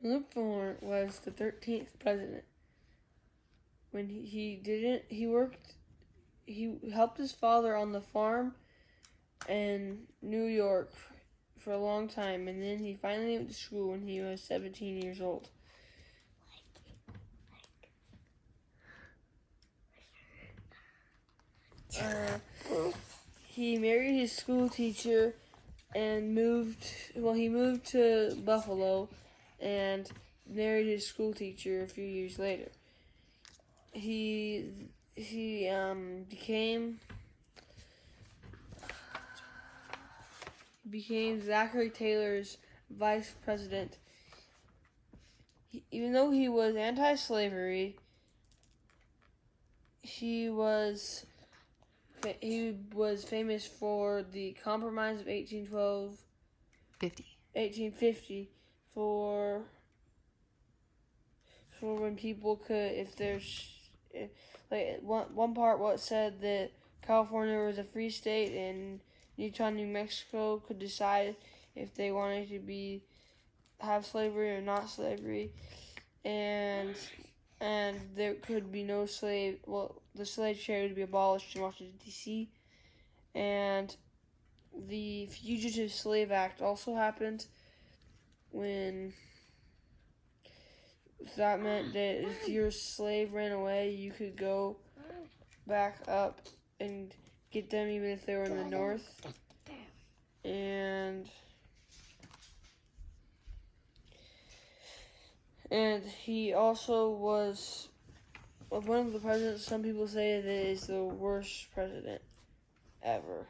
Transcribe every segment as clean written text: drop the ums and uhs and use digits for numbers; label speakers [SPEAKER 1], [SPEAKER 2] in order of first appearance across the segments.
[SPEAKER 1] Millard Fillmore was the 13th president. When he helped his father on the farm in New York for a long time, and then he finally went to school when he was 17 years old. He married his school teacher and moved to Buffalo and married his school teacher a few years later. He became Zachary Taylor's vice president. Even though he was anti-slavery, he was famous for the Compromise of 1850, for when people could, one part what said that California was a free state and Utah, New Mexico could decide if they wanted to have slavery or not slavery, and there could be no slave. Well, the slave trade would be abolished in Washington, D.C., and the Fugitive Slave Act also happened when that meant that if your slave ran away, you could go back up and get them even if they were in the north. And he also was one of the presidents, some people say, that is the worst president ever.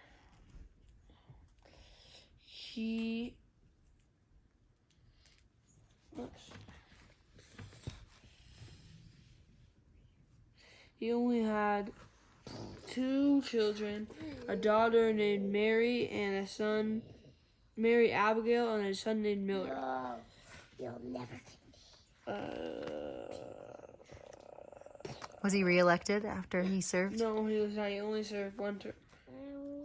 [SPEAKER 1] He only had 2 children, a daughter named Mary and Mary Abigail, and a son named Millard.
[SPEAKER 2] No, you'll never.
[SPEAKER 3] Was he reelected after he served?
[SPEAKER 1] No, he was not. He only served 1 term.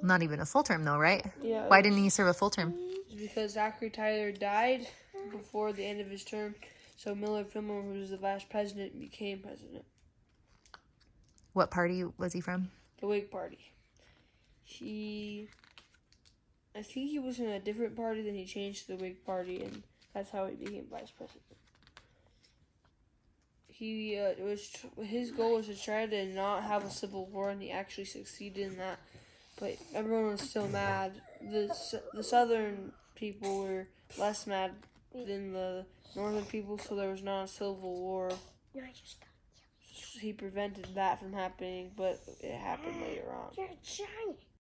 [SPEAKER 3] Not even a full term, though, right?
[SPEAKER 1] Yeah.
[SPEAKER 3] Why didn't he serve a full term?
[SPEAKER 1] Because Zachary Taylor died before the end of his term, so Millard Fillmore, who was the last president, became president.
[SPEAKER 3] What party was he from?
[SPEAKER 1] The Whig Party. I think he was in a different party, then he changed to the Whig Party, and that's how he became vice president. His goal was to try to not have a civil war, and he actually succeeded in that. But everyone was still mad. The southern people were less mad than the northern people, so there was not a civil war. He prevented that from happening, but it happened later on.
[SPEAKER 2] You're giant.